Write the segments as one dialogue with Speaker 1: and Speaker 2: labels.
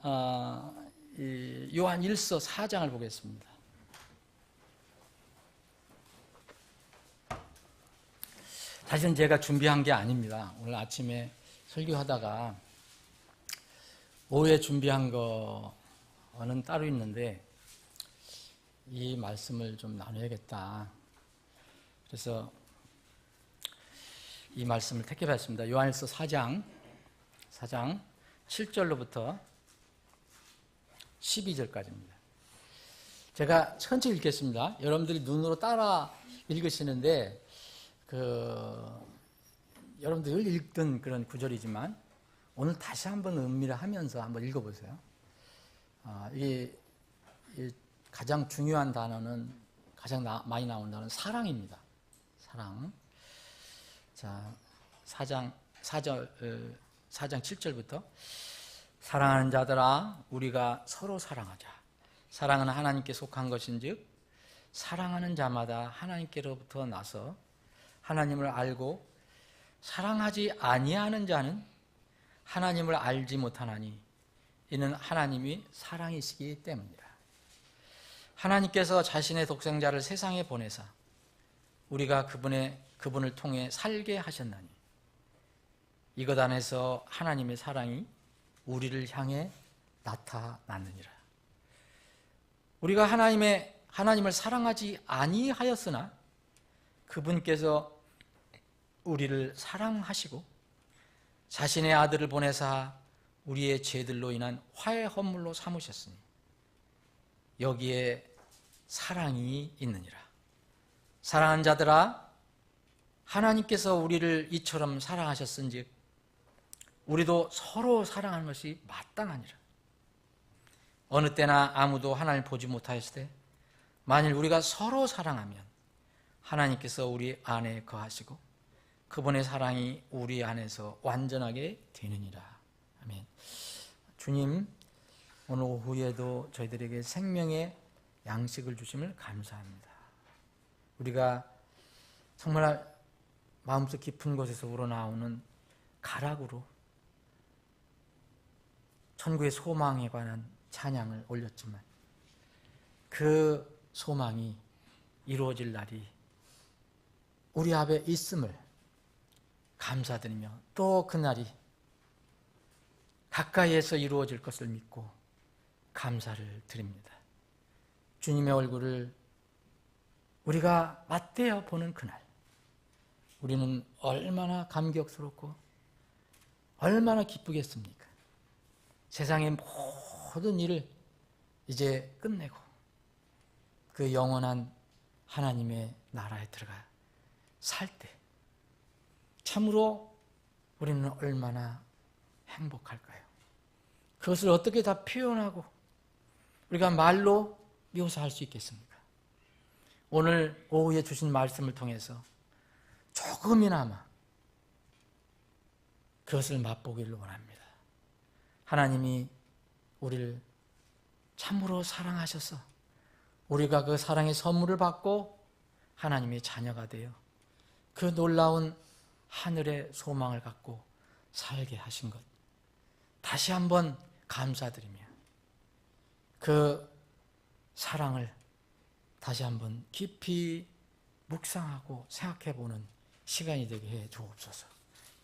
Speaker 1: 요한 1서 4장을 보겠습니다. 사실은 제가 준비한 게 아닙니다. 오늘 아침에 설교하다가 오후에 준비한 거는 따로 있는데 이 말씀을 좀 나눠야겠다. 그래서 이 말씀을 택해봤습니다. 요한일서 4장 7절로부터 12절까지입니다. 제가 천천히 읽겠습니다. 여러분들이 눈으로 따라 읽으시는데 여러분들 늘 읽던 그런 구절이지만 오늘 다시 한번 음미를 하면서 한번 읽어보세요. 이 가장 중요한 단어는, 가장 많이 나오는 단어는 사랑입니다. 사랑. 자, 4장 7절부터 사랑하는 자들아 우리가 서로 사랑하자. 사랑은 하나님께 속한 것인즉 사랑하는 자마다 하나님께로부터 나서 하나님을 알고 사랑하지 아니하는 자는 하나님을 알지 못하나니 이는 하나님이 사랑이시기 때문이라. 하나님께서 자신의 독생자를 세상에 보내사 우리가 그분을 통해 살게 하셨나니 이것 안에서 하나님의 사랑이 우리를 향해 나타났느니라. 우리가 하나님을 사랑하지 아니하였으나 그분께서 우리를 사랑하시고 자신의 아들을 보내사 우리의 죄들로 인한 화해 헌물로 삼으셨으니 여기에 사랑이 있느니라. 사랑하는 자들아 하나님께서 우리를 이처럼 사랑하셨은즉 우리도 서로 사랑하는 것이 마땅하니라. 어느 때나 아무도 하나님을 보지 못하였을 때 만일 우리가 서로 사랑하면 하나님께서 우리 안에 거하시고 그분의 사랑이 우리 안에서 완전하게 되느니라. 아멘. 주님, 오늘 오후에도 저희들에게 생명의 양식을 주심을 감사합니다. 우리가 정말 마음속 깊은 곳에서 우러나오는 가락으로 천국의 소망에 관한 찬양을 올렸지만 그 소망이 이루어질 날이 우리 앞에 있음을 감사드리며 또 그날이 가까이에서 이루어질 것을 믿고 감사를 드립니다. 주님의 얼굴을 우리가 맞대어 보는 그날 우리는 얼마나 감격스럽고 얼마나 기쁘겠습니까? 세상의 모든 일을 이제 끝내고 그 영원한 하나님의 나라에 들어가 살 때 참으로 우리는 얼마나 행복할까요? 그것을 어떻게 다 표현하고 우리가 말로 묘사할 수 있겠습니까? 오늘 오후에 주신 말씀을 통해서 조금이나마 그것을 맛보기를 원합니다. 하나님이 우리를 참으로 사랑하셔서 우리가 그 사랑의 선물을 받고 하나님의 자녀가 되어 그 놀라운 하늘의 소망을 갖고 살게 하신 것 다시 한번 감사드리며 그 사랑을 다시 한번 깊이 묵상하고 생각해보는 시간이 되게 해 주옵소서.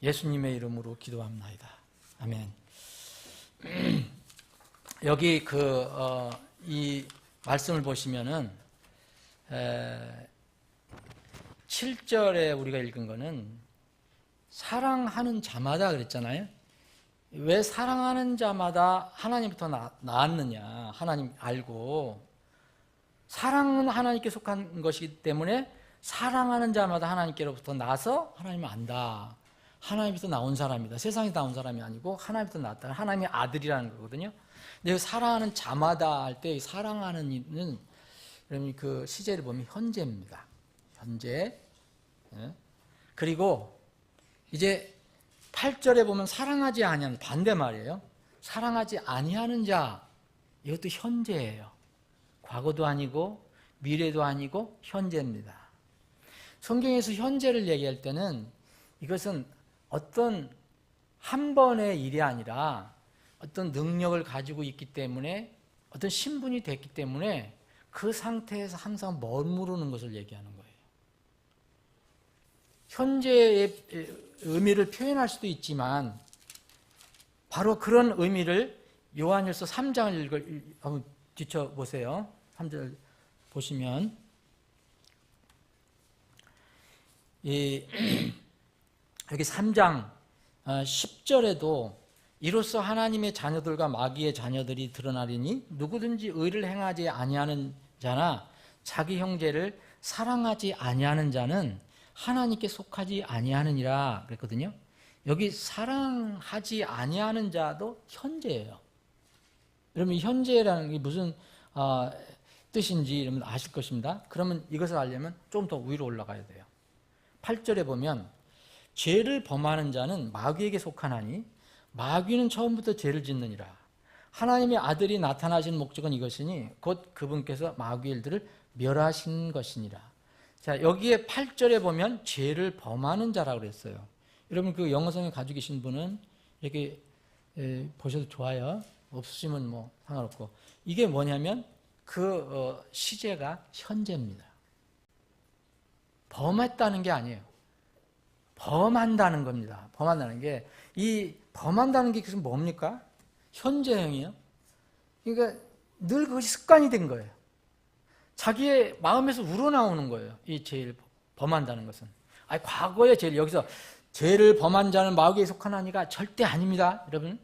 Speaker 1: 예수님의 이름으로 기도합나이다. 아멘. 여기 이 말씀을 보시면은 7절에 우리가 읽은 거는 사랑하는 자마다 그랬잖아요. 왜 사랑하는 자마다 하나님부터 나왔느냐. 하나님 알고 사랑은 하나님께 속한 것이기 때문에 사랑하는 자마다 하나님께로부터 나서 하나님을 안다. 하나님부터 나온 사람이다. 세상에서 나온 사람이 아니고 하나님부터 나왔다. 하나님의 아들이라는 거거든요. 근데 사랑하는 자마다 할 때 사랑하는 이는 그러면 그 시제를 보면 현재입니다. 현재. 그리고 이제 8절에 보면 사랑하지 아니하는 반대 말이에요. 사랑하지 아니하는 자 이것도 현재예요. 과거도 아니고 미래도 아니고 현재입니다. 성경에서 현재를 얘기할 때는 이것은 어떤 한 번의 일이 아니라 어떤 능력을 가지고 있기 때문에 어떤 신분이 됐기 때문에 그 상태에서 항상 머무르는 것을 얘기하는 거예요. 현재의 의미를 표현할 수도 있지만 바로 그런 의미를 요한일서 3장을 한번 뒤쳐보세요. 3절 보시면 여기 3장 10절에도 이로써 하나님의 자녀들과 마귀의 자녀들이 드러나리니 누구든지 의를 행하지 아니하는 자나 자기 형제를 사랑하지 아니하는 자는 하나님께 속하지 아니하느니라 그랬거든요. 여기 사랑하지 아니하는 자도 현재예요. 여러분 현재라는 게 무슨 뜻인지 여러분 아실 것입니다. 그러면 이것을 알려면 좀 더 위로 올라가야 돼요. 8절에 보면 죄를 범하는 자는 마귀에게 속하나니 마귀는 처음부터 죄를 짓느니라. 하나님의 아들이 나타나신 목적은 이것이니 곧 그분께서 마귀의 일들을 멸하신 것이니라. 자, 여기에 8절에 보면 죄를 범하는 자라고 그랬어요. 여러분 그 영어성에 가지고 계신 분은 이렇게 보셔도 좋아요. 없으시면 뭐 상관없고. 이게 뭐냐면 그 시제가 현재입니다. 범했다는 게 아니에요. 범한다는 겁니다. 범한다는 게, 이 범한다는 게 그것은 뭡니까? 현재형이요. 그러니까 늘 그것이 습관이 된 거예요. 자기의 마음에서 우러나오는 거예요. 이 죄를 범한다는 것은. 아니, 과거의 죄를, 여기서 죄를 범한 자는 마귀에 속하나니가 절대 아닙니다. 여러분.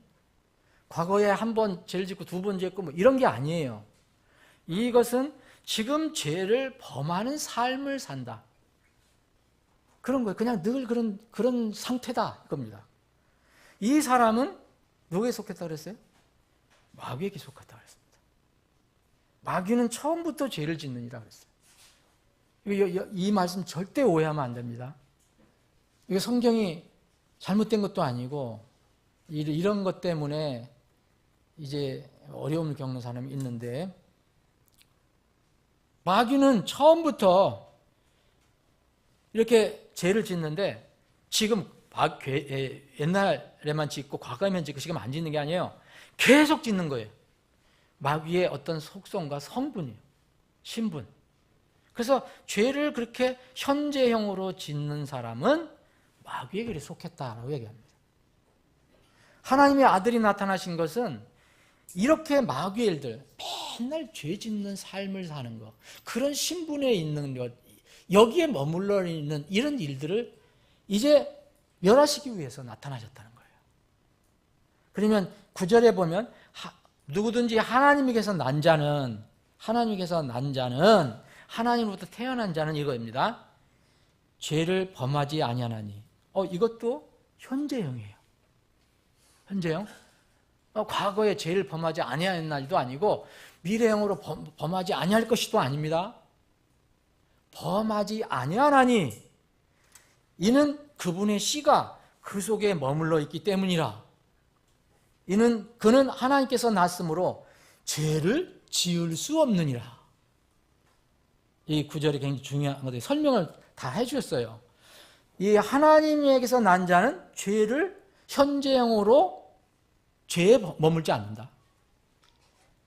Speaker 1: 과거에 한 번 죄를 짓고 두 번 짓고 뭐 이런 게 아니에요. 이것은 지금 죄를 범하는 삶을 산다. 그런 거예요. 그냥 늘 그런 상태다. 이겁니다. 이 사람은 누구에 속했다고 그랬어요? 마귀에게 속했다고 그랬습니다. 마귀는 처음부터 죄를 짓느니라 그랬어요. 이 말씀 절대 오해하면 안 됩니다. 이거 성경이 잘못된 것도 아니고, 이런 것 때문에 이제 어려움을 겪는 사람이 있는데, 마귀는 처음부터 이렇게 죄를 짓는데, 지금 옛날에만 짓고 과거에만 짓고 지금 안 짓는 게 아니에요. 계속 짓는 거예요. 마귀의 어떤 속성과 성분이에요. 신분. 그래서 죄를 그렇게 현재형으로 짓는 사람은 마귀에게 속했다라고 얘기합니다. 하나님의 아들이 나타나신 것은 이렇게 마귀의 일들, 맨날 죄 짓는 삶을 사는 것, 그런 신분에 있는 것, 여기에 머물러 있는 이런 일들을 이제 멸하시기 위해서 나타나셨다는 거예요. 그러면 9절에 보면 누구든지 하나님께서 난 자는 하나님으로부터 태어난 자는 이거입니다. 죄를 범하지 아니하나니. 이것도 현재형이에요. 현재형. 과거에 죄를 범하지 아니하였나도 아니고 미래형으로 범하지 아니할 것이도 아닙니다. 범하지 아니하나니 이는 그분의 씨가 그 속에 머물러 있기 때문이라. 그는 하나님께서 낳았으므로 죄를 지을 수 없느니라. 이 구절이 굉장히 중요한 건데 설명을 다 해주셨어요. 이 하나님에게서 난 자는 죄를 현재형으로 죄에 머물지 않는다.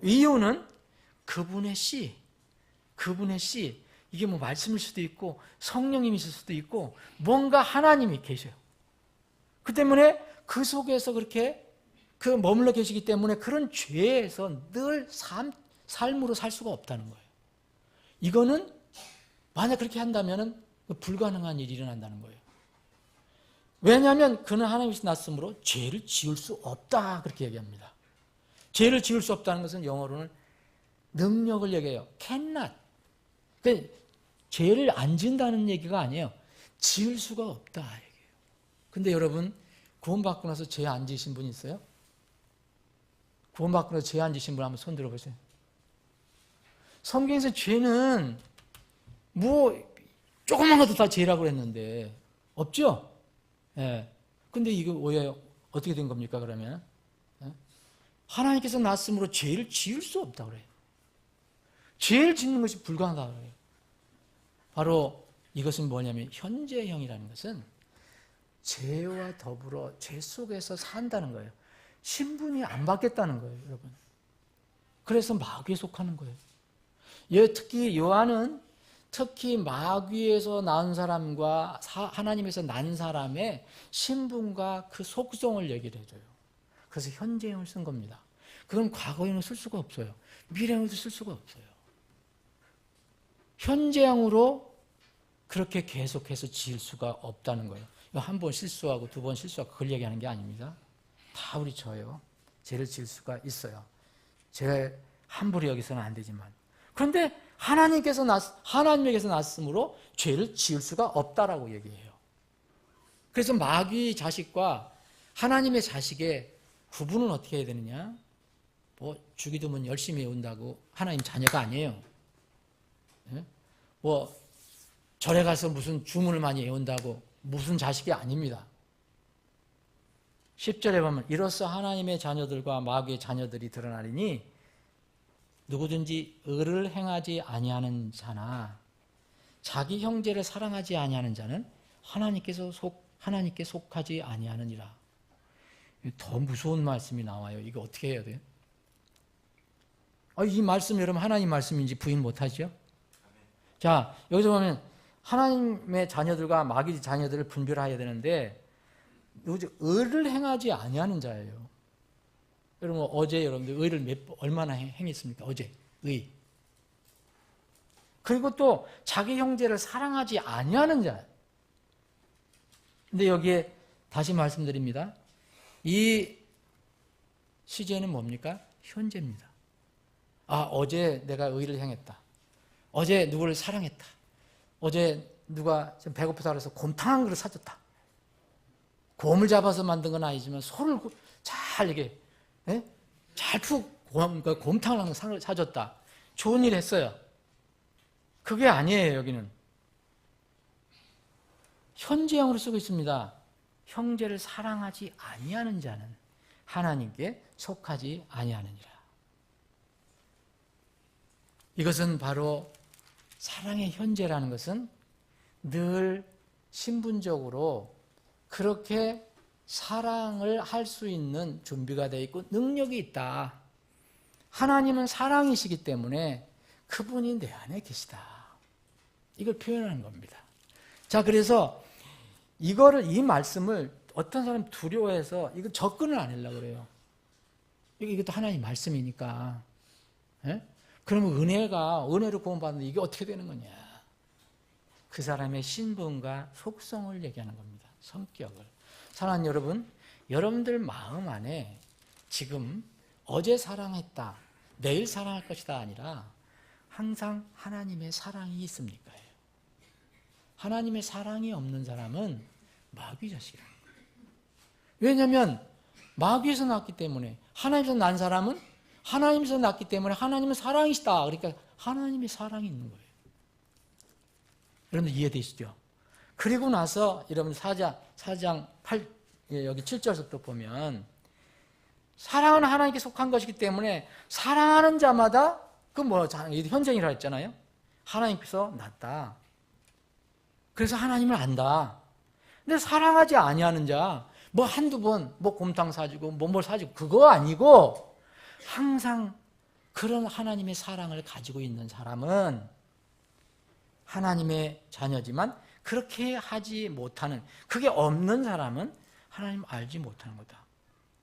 Speaker 1: 이유는 그분의 씨, 이게 뭐 말씀일 수도 있고 성령님이 있을 수도 있고 뭔가 하나님이 계셔요. 그 때문에 그 속에서 그렇게 머물러 계시기 때문에 그런 죄에서 늘 삶으로 살 수가 없다는 거예요. 이거는 만약 그렇게 한다면 불가능한 일이 일어난다는 거예요. 왜냐하면 그는 하나님께서 낳았으므로 죄를 지을 수 없다 그렇게 얘기합니다. 죄를 지을 수 없다는 것은 영어로는 능력을 얘기해요. cannot. 그러니까 죄를 안 지은다는 얘기가 아니에요. 지을 수가 없다 얘기해요. 근데 여러분 구원받고 나서 죄 안 지으신 분 있어요? 구원받고 나서 죄 안 지으신 분 한번 손 들어보세요. 성경에서 죄는 뭐 조그만 것도 다 죄라고 그랬는데 없죠? 예. 근데 이거 왜 어떻게 된 겁니까 그러면? 예? 하나님께서 낳았으므로 죄를 지을 수 없다고 그래요. 죄를 짓는 것이 불가능하다고 그래요. 바로 이것은 뭐냐면 현재형이라는 것은 죄와 더불어 죄 속에서 산다는 거예요. 신분이 안 바뀌었다는 거예요, 여러분. 그래서 마귀에 속하는 거예요. 특히 요한은 특히 마귀에서 낳은 사람과 하나님에서 난 사람의 신분과 그 속성을 얘기를 해줘요. 그래서 현재형을 쓴 겁니다. 그건 과거형을 쓸 수가 없어요. 미래형도 쓸 수가 없어요. 현재형으로 그렇게 계속해서 지을 수가 없다는 거예요. 한 번 실수하고 두 번 실수하고 그걸 얘기하는 게 아닙니다. 다 우리 저예요. 죄를 지을 수가 있어요. 죄 함부로 여기서는 안 되지만. 그런데 하나님에게서 났으므로 죄를 지을 수가 없다라고 얘기해요. 그래서 마귀 자식과 하나님의 자식의 구분은 어떻게 해야 되느냐? 뭐 주기도문 열심히 외운다고 하나님 자녀가 아니에요. 뭐 절에 가서 무슨 주문을 많이 외운다고 무슨 자식이 아닙니다. 10절에 보면 이로써 하나님의 자녀들과 마귀의 자녀들이 드러나리니 누구든지 의를 행하지 아니하는 자나 자기 형제를 사랑하지 아니하는 자는 하나님께 속하지 아니하느니라. 더 무서운 말씀이 나와요. 이거 어떻게 해야 돼요? 이 말씀 여러분 하나님 말씀인지 부인 못하죠? 자, 여기서 보면 하나님의 자녀들과 마귀 자녀들을 분별해야 되는데 의를 행하지 아니하는 자예요. 여러분 어제 여러분들 의를 얼마나 행했습니까? 어제 의. 그리고 또 자기 형제를 사랑하지 아니하는 자. 근데 여기에 다시 말씀드립니다. 이 시제는 뭡니까? 현재입니다. 어제 내가 의를 행했다. 어제 누구를 사랑했다. 어제 누가 좀 배고프다 그래서 곰탕 한 그릇 사줬다. 곰을 잡아서 만든 건 아니지만 소를 잘 이게 잘 푹 곰탕을 한 거 사줬다. 좋은 일 했어요. 그게 아니에요. 여기는 현재형으로 쓰고 있습니다. 형제를 사랑하지 아니하는 자는 하나님께 속하지 아니하느니라. 이것은 바로 사랑의 현재라는 것은 늘 신분적으로 그렇게 사랑을 할 수 있는 준비가 되어 있고 능력이 있다. 하나님은 사랑이시기 때문에 그분이 내 안에 계시다. 이걸 표현하는 겁니다. 자, 그래서 이 말씀을 어떤 사람이 두려워해서 이거 접근을 안 하려고 그래요. 이것도 하나님 말씀이니까. 그러면 은혜로 구원받는데 이게 어떻게 되는 거냐? 그 사람의 신분과 속성을 얘기하는 겁니다. 성격을. 사랑하는 여러분, 여러분들 마음 안에 지금 어제 사랑했다, 내일 사랑할 것이다 아니라 항상 하나님의 사랑이 있습니까? 하나님의 사랑이 없는 사람은 마귀 자식이라는 거예요. 왜냐하면 마귀에서 났기 때문에 하나님에서 난 사람은 하나님에서 났기 때문에 하나님은 사랑이시다. 그러니까 하나님의 사랑이 있는 거예요. 여러분들 이해되시죠? 그리고 나서 여러분 4장 8 여기 7절부터 보면 사랑은 하나님께 속한 것이기 때문에 사랑하는 자마다 현생이라 했잖아요. 하나님께서 났다. 그래서 하나님을 안다. 근데 사랑하지 아니하는 자, 한두 번 곰탕 사주고 뭘 사주고 그거 아니고 항상 그런 하나님의 사랑을 가지고 있는 사람은 하나님의 자녀지만 그렇게 하지 못하는, 그게 없는 사람은 하나님을 알지 못하는 거다.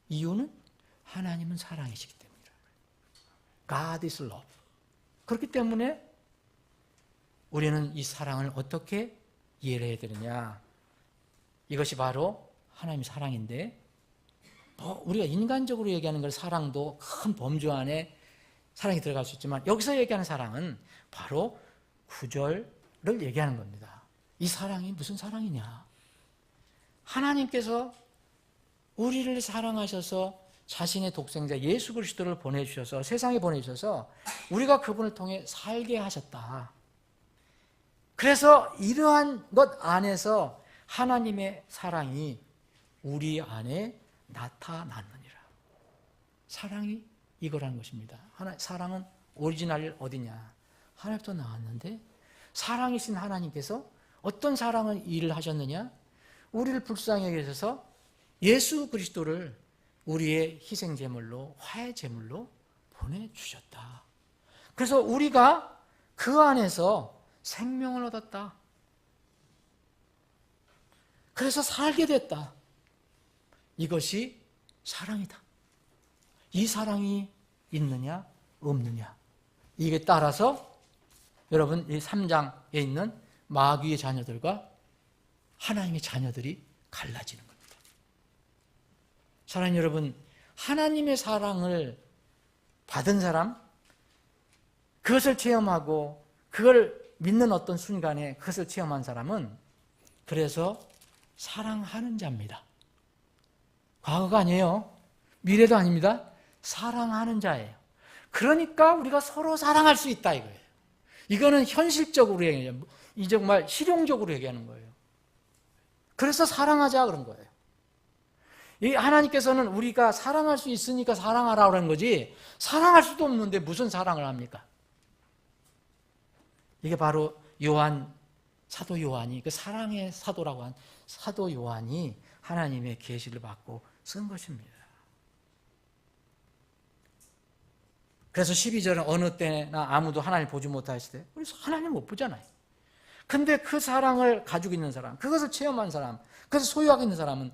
Speaker 1: 이유는 하나님은 사랑이시기 때문이다. God is love. 그렇기 때문에 우리는 이 사랑을 어떻게 이해를 해야 되느냐. 이것이 바로 하나님의 사랑인데, 우리가 인간적으로 얘기하는 걸 사랑도 큰 범주 안에 사랑이 들어갈 수 있지만 여기서 얘기하는 사랑은 바로 구절을 얘기하는 겁니다. 이 사랑이 무슨 사랑이냐? 하나님께서 우리를 사랑하셔서 자신의 독생자 예수 그리스도를 보내주셔서 세상에 보내주셔서 우리가 그분을 통해 살게 하셨다. 그래서 이러한 것 안에서 하나님의 사랑이 우리 안에 나타났느니라. 사랑이 이거라는 것입니다. 사랑은 오리지널 어디냐? 하나님부터 나왔는데 사랑이신 하나님께서 어떤 사랑을 일을 하셨느냐? 우리를 불쌍히 여기셔서 예수 그리스도를 우리의 희생 제물로 화해 제물로 보내주셨다. 그래서 우리가 그 안에서 생명을 얻었다. 그래서 살게 됐다. 이것이 사랑이다. 이 사랑이 있느냐 없느냐, 이게 따라서 여러분 이 3장에 있는 마귀의 자녀들과 하나님의 자녀들이 갈라지는 겁니다. 사랑하는 여러분, 하나님의 사랑을 받은 사람, 그것을 체험하고 그걸 믿는 어떤 순간에 그것을 체험한 사람은 그래서 사랑하는 자입니다. 과거가 아니에요. 미래도 아닙니다. 사랑하는 자예요. 그러니까 우리가 서로 사랑할 수 있다 이거예요. 이거는 현실적으로 얘기해요. 이 정말 실용적으로 얘기하는 거예요. 그래서 사랑하자 그런 거예요. 이 하나님께서는 우리가 사랑할 수 있으니까 사랑하라고 하는 거지, 사랑할 수도 없는데 무슨 사랑을 합니까? 이게 바로 사도 요한이, 그 사랑의 사도라고 한 사도 요한이 하나님의 계시를 받고 쓴 것입니다. 그래서 12절은 어느 때나 아무도 하나님 보지 못하실 때, 그래서 하나님 못 보잖아요. 근데 그 사랑을 가지고 있는 사람, 그것을 체험한 사람, 그것을 소유하고 있는 사람은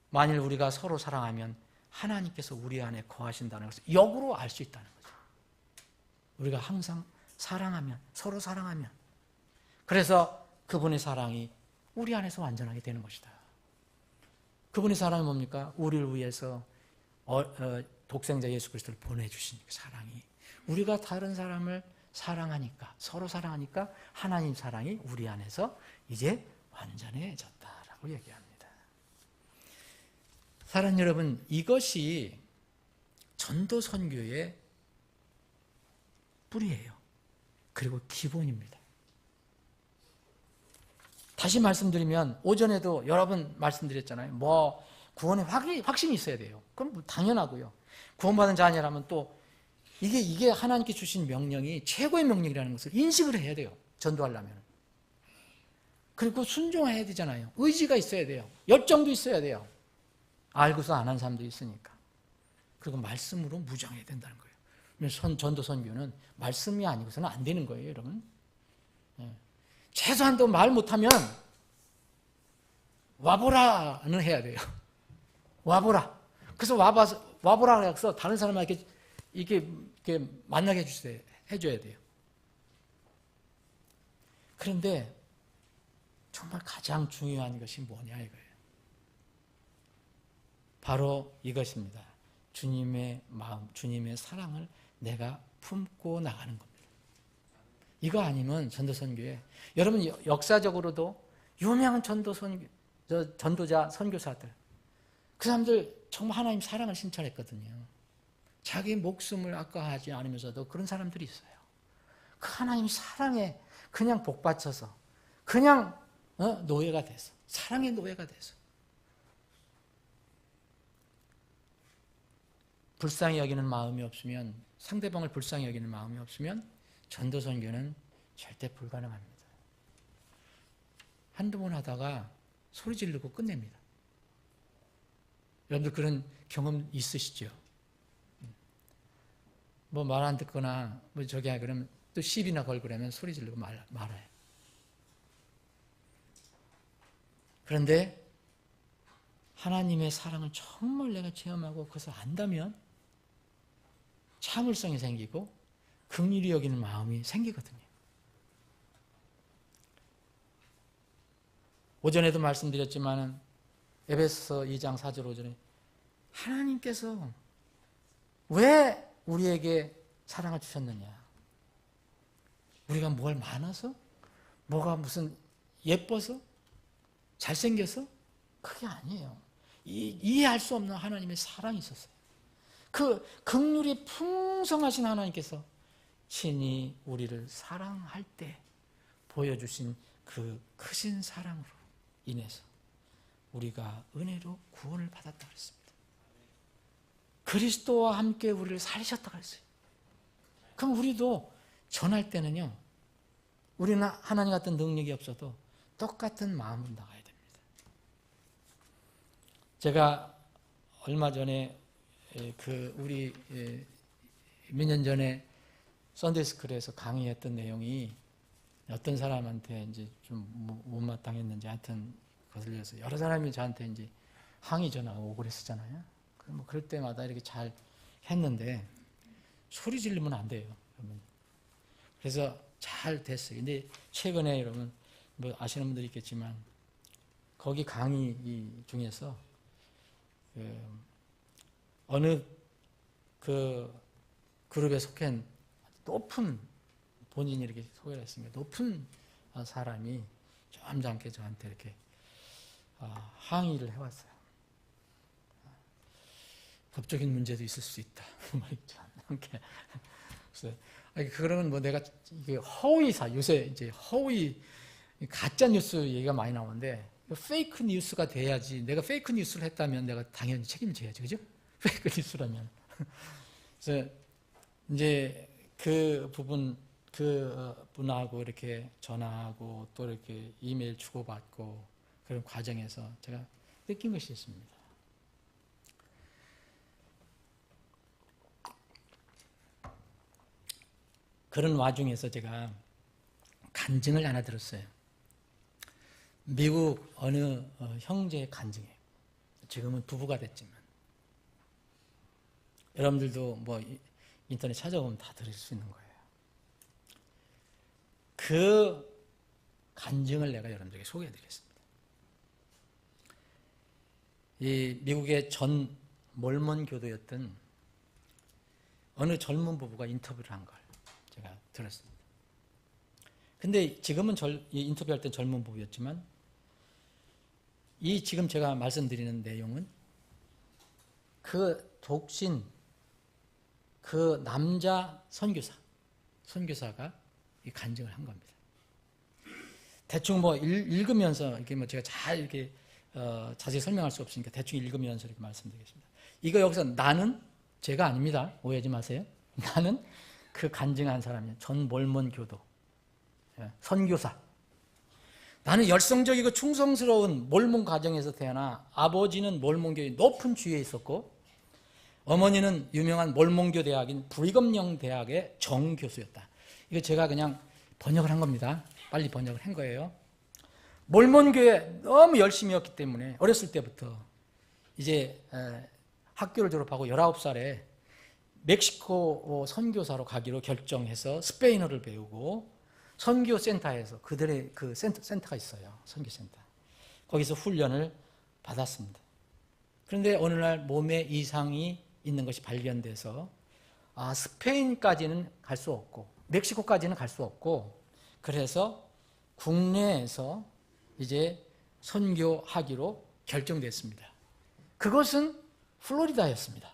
Speaker 1: 만일 우리가 서로 사랑하면 하나님께서 우리 안에 거하신다는 것을 역으로 알 수 있다는 거죠. 우리가 항상 사랑하면, 서로 사랑하면, 그래서 그분의 사랑이 우리 안에서 완전하게 되는 것이다. 그분의 사랑이 뭡니까? 우리를 위해서 독생자 예수 그리스도를 보내주신 그 사랑이, 우리가 다른 사람을 사랑하니까, 서로 사랑하니까 하나님 사랑이 우리 안에서 이제 완전해졌다라고 얘기합니다. 사랑하는 여러분, 이것이 전도 선교의 뿌리예요. 그리고 기본입니다. 다시 말씀드리면, 오전에도 여러 번 말씀드렸잖아요. 구원의 확신이 있어야 돼요. 그럼 당연하고요. 구원받은 자녀라면 또 이게 하나님께 주신 명령이 최고의 명령이라는 것을 인식을 해야 돼요. 전도하려면. 그리고 순종해야 되잖아요. 의지가 있어야 돼요. 열정도 있어야 돼요. 알고서 안 한 사람도 있으니까. 그리고 말씀으로 무장해야 된다는 거예요. 전도 선교는 말씀이 아니고서는 안 되는 거예요, 여러분. 최소한도 말 못하면 와보라는 해야 돼요. 와보라. 그래서 와보라 해서 다른 사람에게 이렇게 만나게 해줘야 돼요. 그런데 정말 가장 중요한 것이 뭐냐 이거예요. 바로 이것입니다. 주님의 마음, 주님의 사랑을 내가 품고 나가는 겁니다. 이거 아니면 전도선교에, 여러분 역사적으로도 유명한 전도자, 선교사들, 그 사람들 정말 하나님 사랑을 신천했거든요. 자기 목숨을 아까워하지 않으면서도 그런 사람들이 있어요. 그 하나님 사랑에 그냥 복받쳐서 그냥 노예가 돼서, 사랑의 노예가 돼서 불쌍히 여기는 마음이 없으면, 상대방을 불쌍히 여기는 마음이 없으면 전도선교는 절대 불가능합니다. 한두 번 하다가 소리 지르고 끝냅니다. 여러분들 그런 경험 있으시죠? 말 안 듣거나 그러면 또 시비나 걸고 그러면 소리 지르고 말아요. 그런데 하나님의 사랑을 정말 내가 체험하고 그것을 안다면 참을성이 생기고 긍휼히 여기는 마음이 생기거든요. 오전에도 말씀드렸지만 에베소서 2장 4절 5절에 하나님께서 왜 우리에게 사랑을 주셨느냐? 우리가 뭘 많아서? 뭐가 무슨 예뻐서? 잘생겨서? 그게 아니에요. 이해할 수 없는 하나님의 사랑이 있었어요. 그 긍휼이 풍성하신 하나님께서 친히 우리를 사랑할 때 보여주신 그 크신 사랑으로 인해서 우리가 은혜로 구원을 받았다 그랬습니다. 그리스도와 함께 우리를 살리셨다 그랬어요. 그럼 우리도 전할 때는요, 우리는 하나님 같은 능력이 없어도 똑같은 마음으로 나가야 됩니다. 제가 얼마 전에 우리 몇 년 전에 썬데이스쿨에서 강의했던 내용이 어떤 사람한테 이제 좀 못마땅했는지 하여튼 거슬려서 여러 사람이 저한테 이제 항의 전화가 오고 그랬었잖아요. 뭐 그럴 때마다 이렇게 잘 했는데 소리 지르면 안 돼요. 그러면. 그래서 잘 됐어요. 근데 최근에 여러분 뭐 아시는 분들이 있겠지만 거기 강의 중에서 어느 그 그룹에 속한 높은 본인이 이렇게 소개를 했습니다. 높은 사람이 점잖게 저한테 이렇게 항의를 해왔어요. 법적인 문제도 있을 수 있다. 그래서 그러면 뭐 내가 이게 허위사 요새 이제 허위 가짜 뉴스 얘기가 많이 나오는데 페이크 뉴스가 돼야지. 내가 페이크 뉴스를 했다면 내가 당연히 책임져야지, 그죠? 페이크 뉴스라면. 그래서 이제 그 분하고 이렇게 전화하고 또 이렇게 이메일 주고받고 그런 과정에서 제가 느낀 것이 있습니다. 그런 와중에서 제가 간증을 하나 들었어요. 미국 어느 형제의 간증이에요. 지금은 부부가 됐지만 여러분들도 뭐 인터넷 찾아보면 다 들을 수 있는 거예요. 그 간증을 내가 여러분들에게 소개해드리겠습니다. 이 미국의 전 몰몬 교도였던 어느 젊은 부부가 인터뷰를 한 걸 제가 들었습니다. 근데 지금은 인터뷰할 때 젊은 부부였지만 이 지금 제가 말씀드리는 내용은 그 독신 그 남자 선교사가 이 간증을 한 겁니다. 대충 뭐 읽으면서 이렇게 뭐 제가 잘 이렇게 자세히 설명할 수 없으니까 대충 읽으면서 이렇게 말씀드리겠습니다. 이거 여기서 나는 제가 아닙니다. 오해하지 마세요. 나는 그 간증한 사람이에요. 전 몰몬 교도 선교사. 나는 열성적이고 충성스러운 몰몬 가정에서 태어나 아버지는 몰몬교의 높은 주위에 있었고 어머니는 유명한 몰몬교 대학인 브리검영 대학의 정교수였다. 이거 제가 그냥 번역을 한 겁니다. 빨리 번역을 한 거예요. 몰몬교에 너무 열심히였기 때문에 어렸을 때부터 이제 학교를 졸업하고 19살에 멕시코 선교사로 가기로 결정해서 스페인어를 배우고 선교센터에서 그들의 그 센터가 있어요. 선교센터. 거기서 훈련을 받았습니다. 그런데 어느 날 몸에 이상이 있는 것이 발견돼서 스페인까지는 갈 수 없고 멕시코까지는 갈 수 없고 그래서 국내에서 이제 선교하기로 결정됐습니다. 그것은 플로리다였습니다.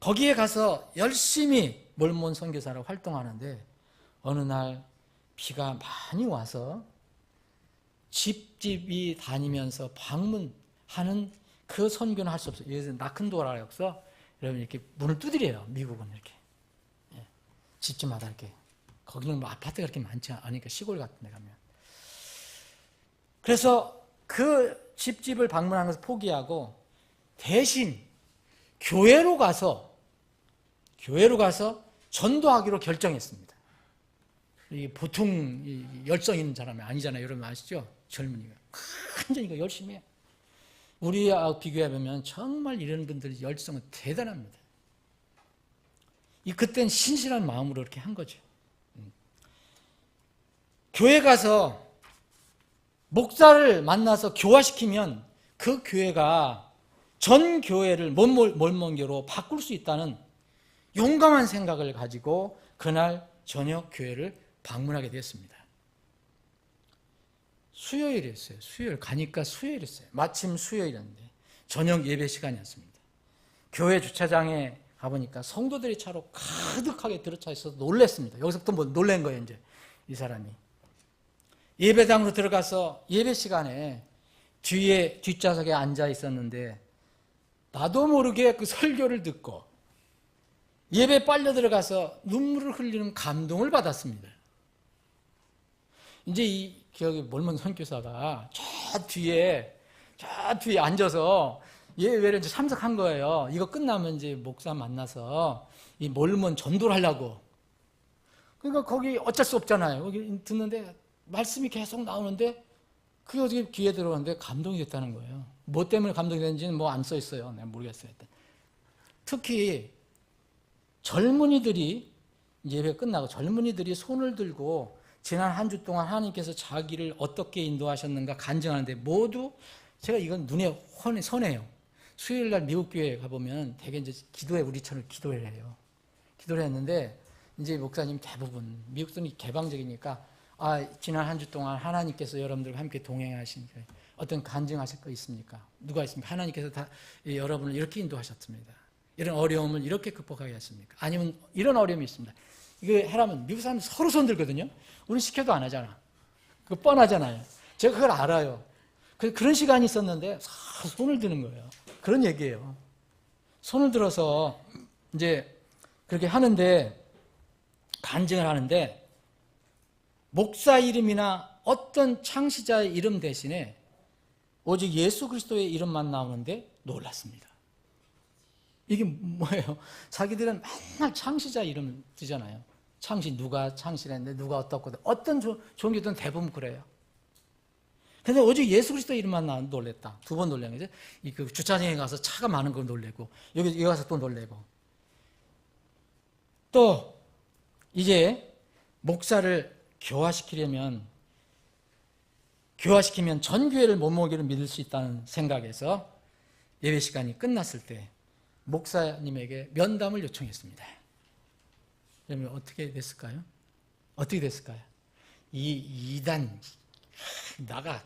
Speaker 1: 거기에 가서 열심히 몰몬 선교사로 활동하는데 어느 날 비가 많이 와서 집집이 다니면서 방문하는 그 선교는 할 수 없어요. 여기서 나큰도라고 해서 여러분 이렇게 문을 두드려요. 미국은 이렇게 집집마다 이렇게. 거기는 뭐 아파트가 그렇게 많지 않으니까 시골 같은 데 가면. 그래서 그 집집을 방문하는 것을 포기하고 대신 교회로 가서 전도하기로 결정했습니다. 이게 보통 열성 있는 사람이 아니잖아요. 여러분 아시죠? 젊은이가. 완전히 이거 열심히 해요. 우리하고 비교해보면 정말 이런 분들의 열성은 대단합니다. 그때는 신실한 마음으로 이렇게 한 거죠. 교회 가서 목사를 만나서 교화시키면 그 교회가 전 교회를 몰몬교로 바꿀 수 있다는 용감한 생각을 가지고 그날 저녁 교회를 방문하게 됐습니다. 수요일이었어요. 수요일 가니까 수요일이었어요. 마침 수요일이었는데 저녁 예배 시간이었습니다. 교회 주차장에 가보니까 성도들이 차로 가득하게 들어차 있어서 놀랐습니다. 여기서부터 뭐 놀란 거예요. 이제 이 사람이 예배당으로 들어가서 예배 시간에 뒤에 뒷좌석에 앉아 있었는데 나도 모르게 그 설교를 듣고 예배에 빨려 들어가서 눈물을 흘리는 감동을 받았습니다. 이제 이 기억이 몰몬 선교사가 저 뒤에 앉아서 예외로 이제 참석한 거예요. 이거 끝나면 이제 목사 만나서 이 몰몬 전도를 하려고. 그러니까 거기 어쩔 수 없잖아요. 거기 듣는데 말씀이 계속 나오는데 그게 어떻게 귀에 들어가는데 감동이 됐다는 거예요. 뭐 때문에 감동이 됐는지는 뭐 안 써 있어요. 내가 모르겠어요. 특히 젊은이들이 예배 끝나고 젊은이들이 손을 들고 지난 한 주 동안 하나님께서 자기를 어떻게 인도하셨는가 간증하는데 모두 제가 이건 눈에 선해요. 수요일 날 미국 교회에 가보면 되게 이제 기도에 우리처럼 기도를 해요. 기도를 했는데 이제 목사님 대부분 미국 사람이 개방적이니까 지난 한 주 동안 하나님께서 여러분들과 함께 동행하신 어떤 간증하실 거 있습니까? 누가 있습니까? 하나님께서 다 여러분을 이렇게 인도하셨습니다. 이런 어려움을 이렇게 극복하게 하십니까? 아니면 이런 어려움이 있습니다. 이거 해라면 미국 사람은 서로 손 들거든요. 우리는 시켜도 안 하잖아. 그거 뻔하잖아요. 제가 그걸 알아요. 그런 시간이 있었는데 손을 드는 거예요. 그런 얘기예요. 손을 들어서 이제 그렇게 하는데 간증을 하는데 목사 이름이나 어떤 창시자의 이름 대신에 오직 예수 그리스도의 이름만 나오는데 놀랐습니다. 이게 뭐예요? 자기들은 맨날 창시자 이름 쓰잖아요. 누가 창시했는데 누가 어떻고 어떤 종교든 대부분 그래요. 근데 오직 예수 그리스도 이름만 나오는데 놀랬다. 2번 놀란 거죠. 그 주차장에 가서 차가 많은 걸 놀래고 여기 가서 또 놀래고 또 이제 목사를 교화시키면 전 교회를 못먹이를 믿을 수 있다는 생각에서 예배 시간이 끝났을 때 목사님에게 면담을 요청했습니다. 그러면 어떻게 됐을까요? 이 2단 나가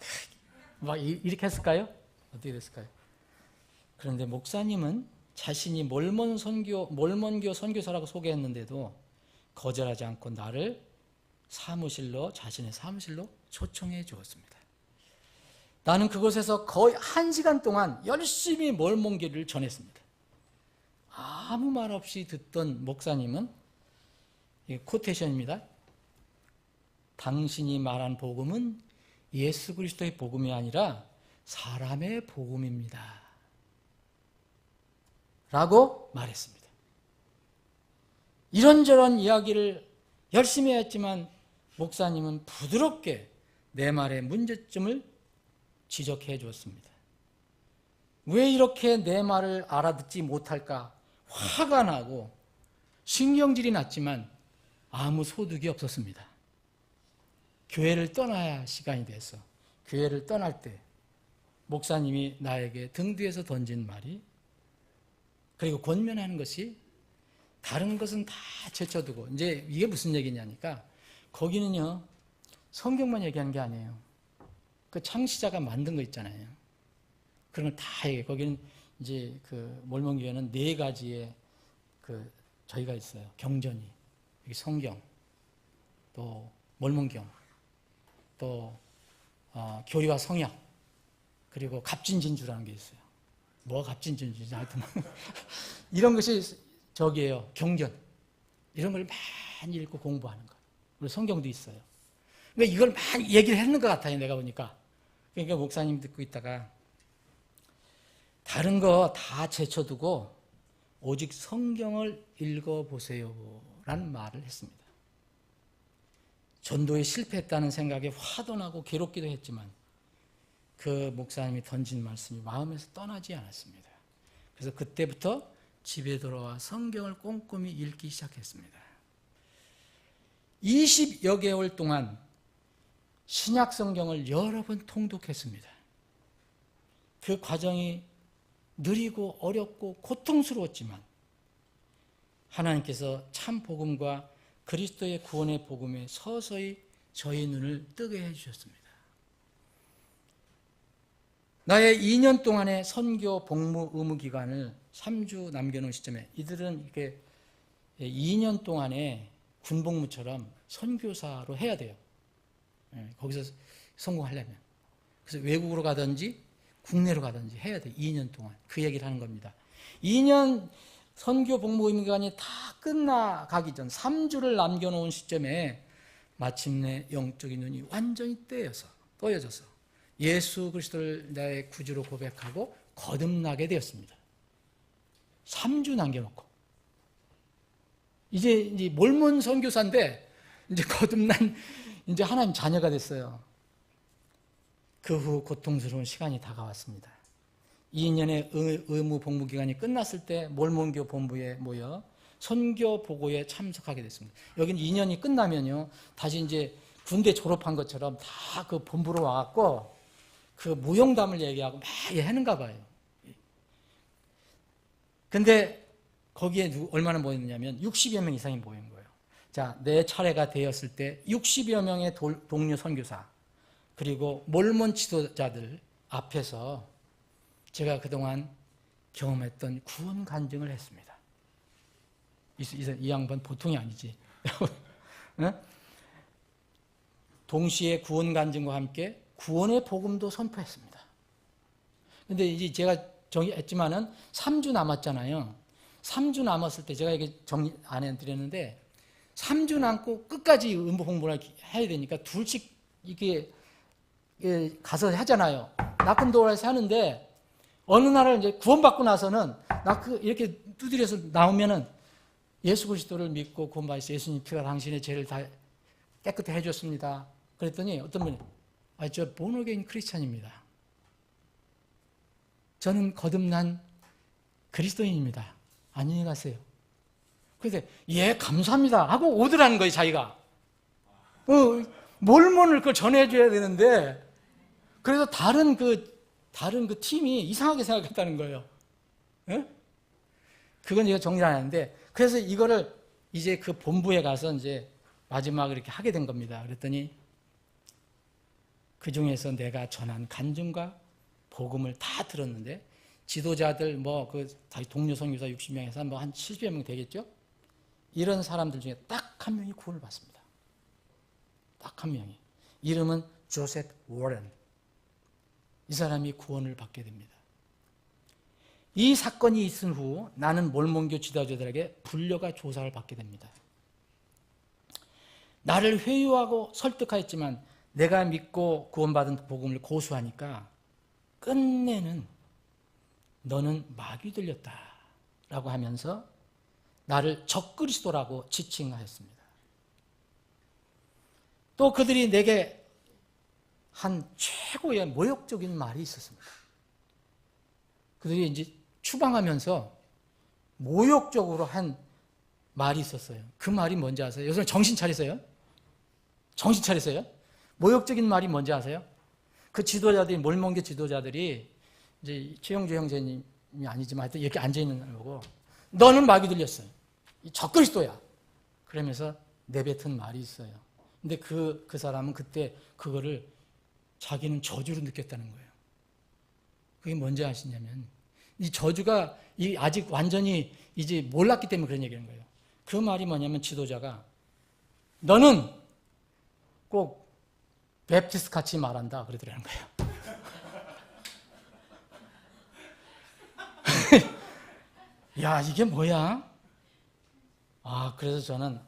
Speaker 1: 막 이렇게 했을까요? 어떻게 됐을까요? 그런데 목사님은 자신이 몰몬교 선교사라고 소개했는데도 거절하지 않고 나를 자신의 사무실로 초청해 주었습니다. 나는 그곳에서 거의 1시간 동안 열심히 몰몬교를 전했습니다. 아무 말 없이 듣던 목사님은 코테이션입니다. 당신이 말한 복음은 예수 그리스도의 복음이 아니라 사람의 복음입니다. 라고 말했습니다. 이런저런 이야기를 열심히 했지만 목사님은 부드럽게 내 말의 문제점을 지적해 주었습니다. 왜 이렇게 내 말을 알아듣지 못할까 화가 나고 신경질이 났지만 아무 소득이 없었습니다. 교회를 떠나야 할 시간이 돼서 교회를 떠날 때 목사님이 나에게 등 뒤에서 던진 말이 그리고 권면하는 것이 다른 것은 다 제쳐두고 이제 이게 무슨 얘기냐니까 거기는요 성경만 얘기하는 게 아니에요. 그 창시자가 만든 거 있잖아요. 그런 걸 다 얘기해요. 거기는 이제 그 몰몬교회는 4가지의 저희가 있어요. 경전이 여기 성경 또 몰몬경 또 교리와 성약 그리고 갑진진주라는 게 있어요. 뭐가 갑진진주인지 하여튼 이런 것이 저기예요. 경전 이런 걸 많이 읽고 공부하는 거. 우리 성경도 있어요. 그러니까 이걸 많이 얘기를 했는 것 같아요. 내가 보니까. 그러니까 목사님 듣고 있다가 다른 거 다 제쳐두고 오직 성경을 읽어보세요 라는 말을 했습니다. 전도에 실패했다는 생각에 화도 나고 괴롭기도 했지만 그 목사님이 던진 말씀이 마음에서 떠나지 않았습니다. 그래서 그때부터 집에 돌아와 성경을 꼼꼼히 읽기 시작했습니다. 20여 개월 동안 신약 성경을 여러 번 통독했습니다. 그 과정이 느리고 어렵고 고통스러웠지만 하나님께서 참 복음과 그리스도의 구원의 복음에 서서히 저희 눈을 뜨게 해주셨습니다. 나의 2년 동안의 선교 복무 의무 기간을 3주 남겨놓은 시점에 이들은 이렇게 2년 동안의 군복무처럼 선교사로 해야 돼요. 거기서 성공하려면. 그래서 외국으로 가든지 국내로 가든지 해야 돼. 2년 동안. 그 얘기를 하는 겁니다. 2년 선교 복무 의무 기간이 다 끝나가기 전 3주를 남겨놓은 시점에 마침내 영적인 눈이 완전히 떠여져서 예수 그리스도를 나의 구주로 고백하고 거듭나게 되었습니다. 3주 남겨놓고. 이제 몰몬 선교사인데, 이제 거듭난, 이제 하나님 자녀가 됐어요. 그 후 고통스러운 시간이 다가왔습니다. 2년의 의무 복무 기간이 끝났을 때 몰몬교 본부에 모여 선교 보고에 참석하게 됐습니다. 여기는 2년이 끝나면요, 다시 이제 군대 졸업한 것처럼 다 그 본부로 와갖고 그 무용담을 얘기하고 막 하는가 봐요. 근데 거기에 얼마나 모였느냐면 60여 명 이상이 모인 거예요. 자, 내 차례가 되었을 때 60여 명의 동료 선교사 그리고 몰몬 지도자들 앞에서 제가 그동안 경험했던 구원 간증을 했습니다. 이 양반 보통이 아니지. 동시에 구원 간증과 함께 구원의 복음도 선포했습니다. 근데 이제 제가 정리했지만은 3주 남았잖아요. 3주 남았을 때 제가 이게 정리 안 해드렸는데 3주 남고 끝까지 음부 홍보를 해야 되니까 둘씩 이게 가서 하잖아요. 낙근도라에서 하는데 어느 날을 이제 구원받고 나서는 이렇게 두드려서 나오면은 예수 그리스도를 믿고 구원받으시 예수님 피가 당신의 죄를 다 깨끗하게 해줬습니다. 그랬더니 어떤 분이 저 본어게인 크리스찬입니다. 저는 거듭난 그리스도인입니다. 안녕히 가세요. 그래서 예 감사합니다 하고 오더라는 거예요. 자기가 몰몬을 그걸 전해줘야 되는데 그래서 다른 그 팀이 이상하게 생각했다는 거예요. 예? 그건 제가 정리 안 하는데 그래서 이거를 이제 그 본부에 가서 이제 마지막으로 이렇게 하게 된 겁니다. 그랬더니 그 중에서 내가 전한 간증과 복음을 다 들었는데 지도자들 동료 선교사 60명에서 한 70여 명 되겠죠? 이런 사람들 중에 딱 한 명이 구원을 받습니다. 딱 한 명이. 이름은 조셉 워런. 이 사람이 구원을 받게 됩니다. 이 사건이 있은 후 나는 몰몬교 지도자들에게 불려가 조사를 받게 됩니다. 나를 회유하고 설득하였지만 내가 믿고 구원받은 복음을 고수하니까 끝내는 너는 마귀 들렸다 라고 하면서 나를 적그리스도라고 지칭하였습니다. 또 그들이 내게 한 최고의 모욕적인 말이 있었습니다. 그들이 이제 추방하면서 모욕적으로 한 말이 있었어요. 그 말이 뭔지 아세요? 여러분 정신 차리세요. 정신 차리세요. 모욕적인 말이 뭔지 아세요? 그 지도자들이 몰몬교 지도자들이 이제 최영주 형제님이 아니지만 하여튼 이렇게 앉아있는 거고 너는 마귀 들렸어요. 이 적그리스도야. 그러면서 내뱉은 말이 있어요. 근데 그 사람은 그때 그거를 자기는 저주로 느꼈다는 거예요. 그게 뭔지 아시냐면 이 저주가 아직 완전히 이제 몰랐기 때문에 그런 얘기하는 거예요. 그 말이 뭐냐면 지도자가 너는 꼭 베프티스트 같이 말한다 그러더라는 거예요. 야 이게 뭐야? 그래서 저는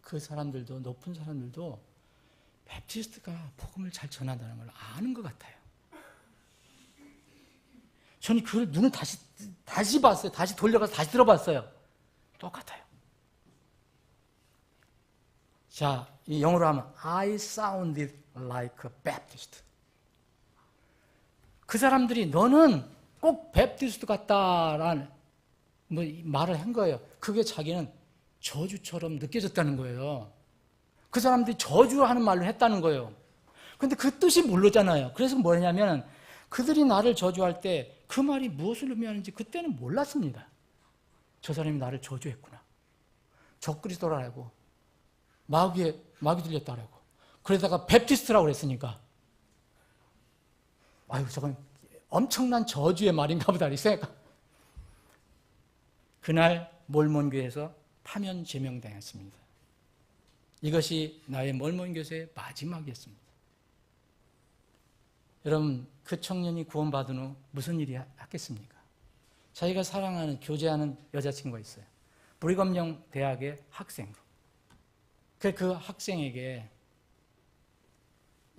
Speaker 1: 그 사람들도 높은 사람들도 베프티스트가 복음을 잘 전한다는 걸 아는 것 같아요. 저는 그걸 눈을 다시 봤어요. 다시 돌려가서 다시 들어봤어요. 똑같아요. 자, 이 영어로 하면 I sounded like a Baptist. 그 사람들이 너는 꼭 베프티스트 같다라는 말을 한 거예요. 그게 자기는 저주처럼 느껴졌다는 거예요. 그 사람들이 저주하는 말로 했다는 거예요. 근데 그 뜻이 모르잖아요. 그래서 뭐냐면 그들이 나를 저주할 때 그 말이 무엇을 의미하는지 그때는 몰랐습니다. 저 사람이 나를 저주했구나. 적그리스도라고 마귀 들렸다라고. 그러다가 베프티스트라고 그랬으니까 저건 엄청난 저주의 말인가 보다 이 생각. 그날 몰몬교에서 파면 제명당했습니다. 이것이 나의 몰몬교에서의 마지막이었습니다. 여러분 그 청년이 구원받은 후 무슨 일이 했겠습니까? 자기가 사랑하는 교제하는 여자친구가 있어요. 브리검영 대학의 학생. 그 학생에게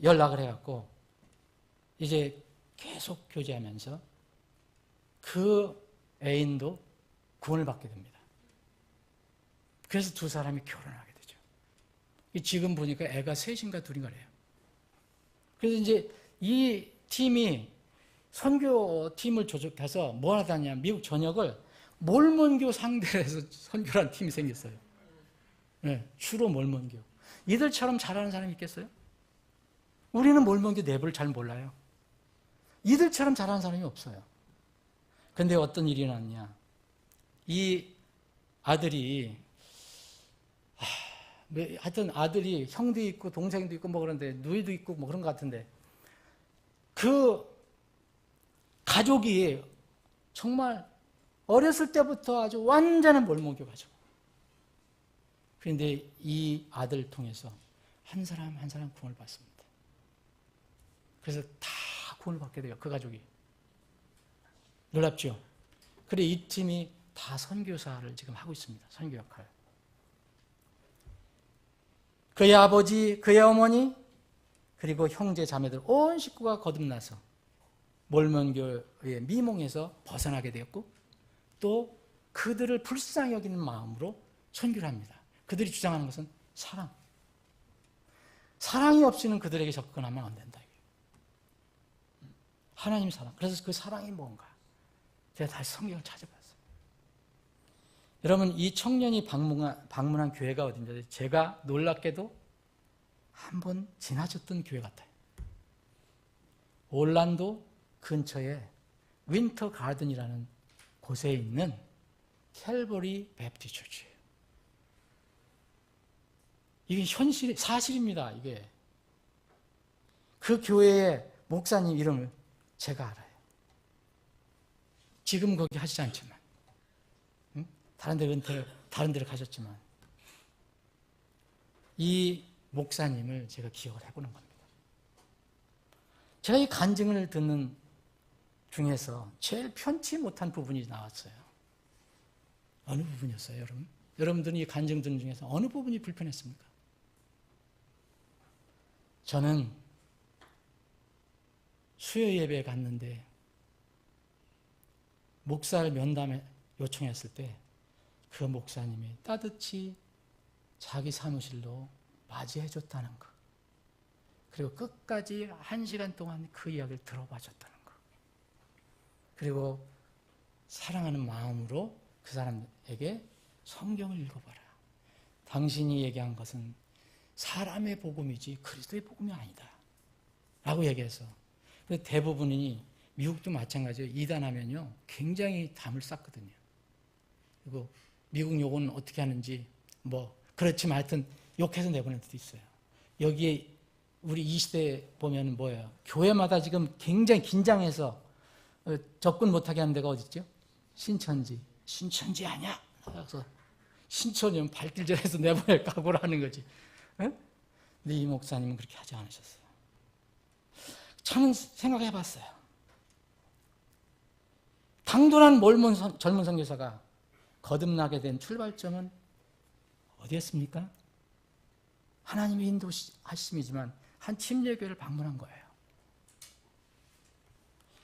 Speaker 1: 연락을 해갖고 이제 계속 교제하면서 그 애인도 구원을 받게 됩니다. 그래서 두 사람이 결혼하게 되죠. 지금 보니까 애가 셋인가 둘인가 그래요. 그래서 이제 이 팀이 선교팀을 조직해서 뭘 하다냐, 미국 전역을 몰몬교 상대로 해서 선교라는 팀이 생겼어요. 네, 주로 몰몬교. 이들처럼 잘하는 사람이 있겠어요? 우리는 몰몬교 내부를 잘 몰라요. 이들처럼 잘하는 사람이 없어요. 근데 어떤 일이 났냐. 이 아들이, 하여튼 아들이 형도 있고 동생도 있고 뭐 그런데 누이도 있고 뭐 그런 것 같은데 그 가족이 정말 어렸을 때부터 아주 완전한 몰몬교 가족. 그런데 이 아들을 통해서 한 사람 한 사람 구원을 받습니다. 그래서 다 구원을 받게 돼요. 그 가족이. 놀랍죠? 그래 이 팀이 다 선교사를 지금 하고 있습니다. 선교 역할. 그의 아버지, 그의 어머니, 그리고 형제 자매들 온 식구가 거듭나서 몰몬교의 미몽에서 벗어나게 되었고 또 그들을 불쌍히 여기는 마음으로 선교를 합니다. 그들이 주장하는 것은 사랑. 사랑이 없이는 그들에게 접근하면 안 된다. 하나님 사랑. 그래서 그 사랑이 뭔가. 제가 다시 성경을 찾아봤어요. 여러분 이 청년이 방문한 교회가 어딘지 제가 놀랍게도 한번 지나쳤던 교회 같아요. 올란도 근처에 윈터 가든이라는 곳에 있는 캘버리 베프티스 처치예요. 이게 사실입니다. 이게 그 교회의 목사님 이름을 제가 알아요. 지금 거기 하시지 않지만 다른 데를 가셨지만 이 목사님을 제가 기억을 해보는 겁니다. 제가 이 간증을 듣는 중에서 제일 편치 못한 부분이 나왔어요. 어느 부분이었어요, 여러분? 여러분들은 이 간증 듣는 중에서 어느 부분이 불편했습니까? 저는 수요 예배에 갔는데 목사를 면담에 요청했을 때 그 목사님이 따뜻히 자기 사무실로 맞이해줬다는 것. 그리고 끝까지 1시간 동안 그 이야기를 들어봐 줬다는 것. 그리고 사랑하는 마음으로 그 사람에게 성경을 읽어봐라. 당신이 얘기한 것은 사람의 복음이지 그리스도의 복음이 아니다. 라고 얘기해서. 대부분이 미국도 마찬가지예요. 이단하면요 굉장히 담을 쌓거든요. 그리고 미국 욕은 어떻게 하는지 그렇지만 하여튼 욕해서 내보낼 때도 있어요. 여기에 우리 이 시대에 보면 뭐예요? 교회마다 지금 굉장히 긴장해서 접근 못하게 하는 데가 어디 있죠? 신천지. 신천지 아니야? 그래서 신천이면 발길질해서 내보낼 각오를 하는 거지. 네? 근데 이 목사님은 그렇게 하지 않으셨어요. 저는 생각해 봤어요. 당돌한 몰몬 젊은 선교사가 거듭나게 된 출발점은 어디였습니까? 하나님의 인도하심이지만 한 침례교회를 방문한 거예요.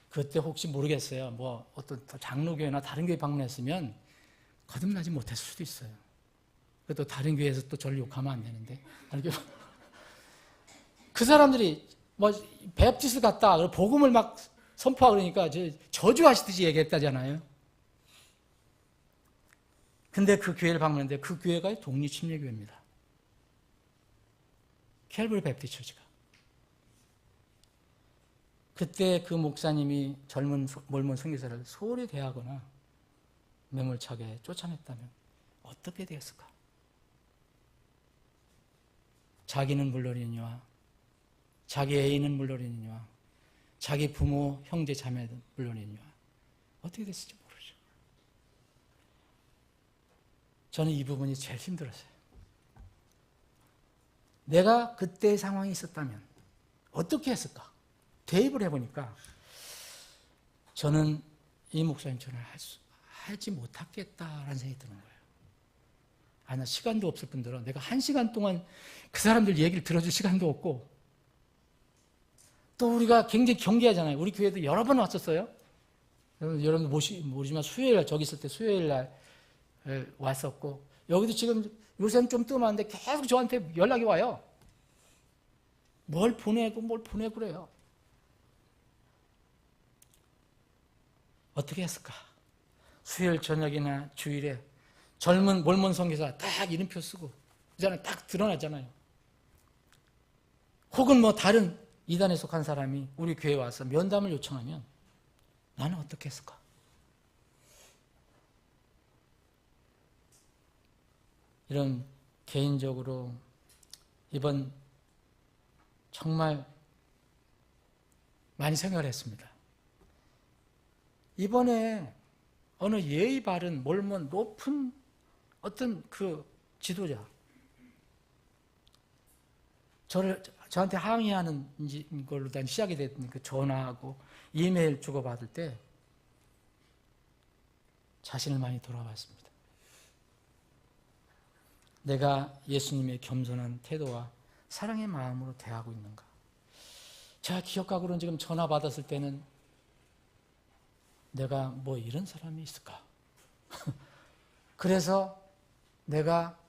Speaker 1: 그때 혹시 모르겠어요. 어떤 장로교회나 다른 교회 방문했으면 거듭나지 못했을 수도 있어요. 또 다른 교회에서 또 저를 욕하면 안 되는데. 그 사람들이 베프티스 갔다 복음을 막 선포하고 그러니까 저주하시듯이 얘기했다잖아요. 근데 그 교회를 방문했는데 그 교회가 독립침례교회입니다. 캘버리 베프티스 처치가. 그때 그 목사님이 젊은 몰몬 선교사를 소홀히 대하거나 매몰차게 쫓아냈다면 어떻게 되었을까? 자기는 물론이니와 자기 애인은 물론이니와 자기 부모, 형제, 자매는 물론이니와 어떻게 됐을지 모르죠. 저는 이 부분이 제일 힘들었어요. 내가 그때의 상황이 있었다면 어떻게 했을까? 대입을 해보니까 저는 이 목사님처럼 하지 못하겠다라는 생각이 드는 거예요. 나 시간도 없을 뿐더러 내가 1시간 동안 그 사람들 얘기를 들어줄 시간도 없고 또 우리가 굉장히 경계하잖아요. 우리 교회도 여러 번 왔었어요. 여러분 모르지만 수요일 날, 저기 있을 때 수요일 날 왔었고, 여기도 지금 요새는 좀 뜸한데 계속 저한테 연락이 와요. 뭘 보내고 그래요. 어떻게 했을까? 수요일 저녁이나 주일에 젊은 몰몬 선교사 딱 이름표 쓰고, 이제는 딱 드러나잖아요. 혹은 뭐 다른 이단에 속한 사람이 우리 교회에 와서 면담을 요청하면 나는 어떻게 했을까? 이런 개인적으로 이번 정말 많이 생각을 했습니다. 이번에 어느 예의 바른 몰몬 높은 어떤 그 지도자 저한테 항의하는 걸로 시작이 됐던 그 전화하고 이메일 주고받을 때 자신을 많이 돌아봤습니다. 내가 예수님의 겸손한 태도와 사랑의 마음으로 대하고 있는가? 제가 기억하고는 지금 전화 받았을 때는 내가 뭐 이런 사람이 있을까? 그래서 내가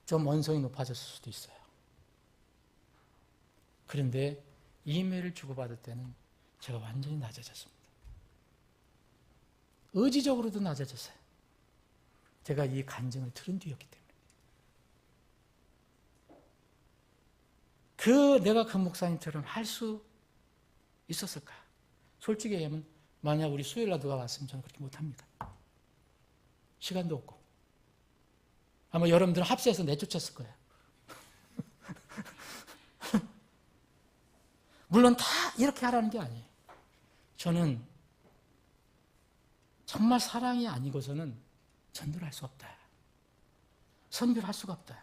Speaker 1: 좀 언성이 높아졌을 수도 있어요. 그런데 이메일을 주고받을 때는 제가 완전히 낮아졌습니다. 의지적으로도 낮아졌어요. 제가 이 간증을 들은 뒤였기 때문에. 내가 그 목사님처럼 할 수 있었을까? 솔직히 얘기하면 만약 우리 수요일날 누가 왔으면 저는 그렇게 못합니다. 시간도 없고. 아마 여러분들은 합세해서 내쫓았을 거예요. 물론 다 이렇게 하라는 게 아니에요. 저는 정말 사랑이 아니고서는 전도를 할 수 없다. 선교를 할 수가 없다.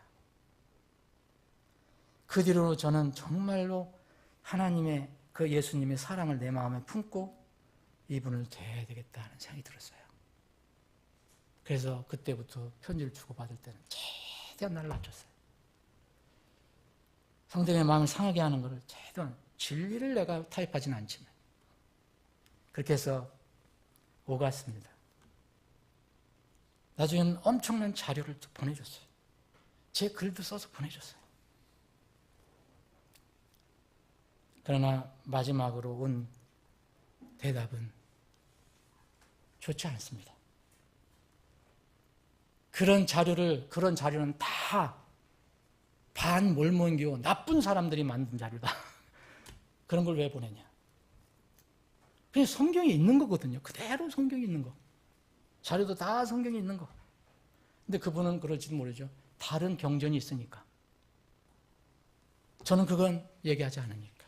Speaker 1: 그 뒤로 저는 정말로 하나님의 그 예수님의 사랑을 내 마음에 품고 이분을 대해야 되겠다 하는 생각이 들었어요. 그래서 그때부터 편지를 주고받을 때는 최대한 나를 낮췄어요. 상대의 마음을 상하게 하는 것을 최대한, 진리를 내가 타협하지는 않지만 그렇게 해서 오갔습니다. 나중에는 엄청난 자료를 보내줬어요. 제 글도 써서 보내줬어요. 그러나 마지막으로 온 대답은 좋지 않습니다. 그런 자료는 다 반몰몬교 나쁜 사람들이 만든 자료다. 그런 걸 왜 보내냐? 그냥 성경에 있는 거거든요. 그대로 성경에 있는 거. 자료도 다 성경에 있는 거. 근데 그분은 그럴지도 모르죠. 다른 경전이 있으니까. 저는 그건 얘기하지 않으니까.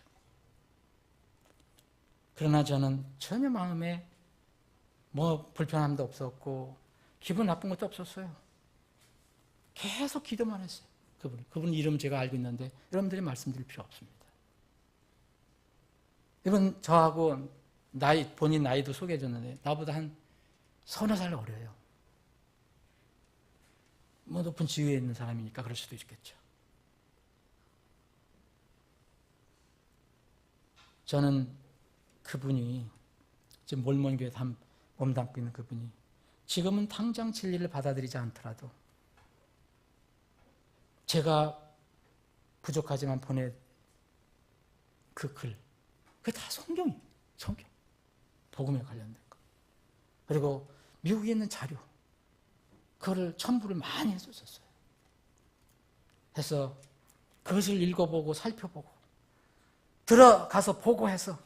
Speaker 1: 그러나 저는 전혀 마음에 뭐 불편함도 없었고 기분 나쁜 것도 없었어요. 계속 기도만 했어요. 그분 이름 제가 알고 있는데 여러분들이 말씀드릴 필요 없습니다. 이분 저하고 본인 나이도 소개해줬는데 나보다 한 서너 살 어려요. 뭐 높은 지위에 있는 사람이니까 그럴 수도 있겠죠. 저는 그분이 지금 몰몬교에 몸담고 있는 그분이 지금은 당장 진리를 받아들이지 않더라도 제가 부족하지만 보낸 그 글, 그게 다 성경이에요. 성경. 복음에 관련된 거. 그리고 미국에 있는 자료, 그거를 첨부를 많이 해줬었어요. 해서 그것을 읽어보고 살펴보고 들어가서 보고해서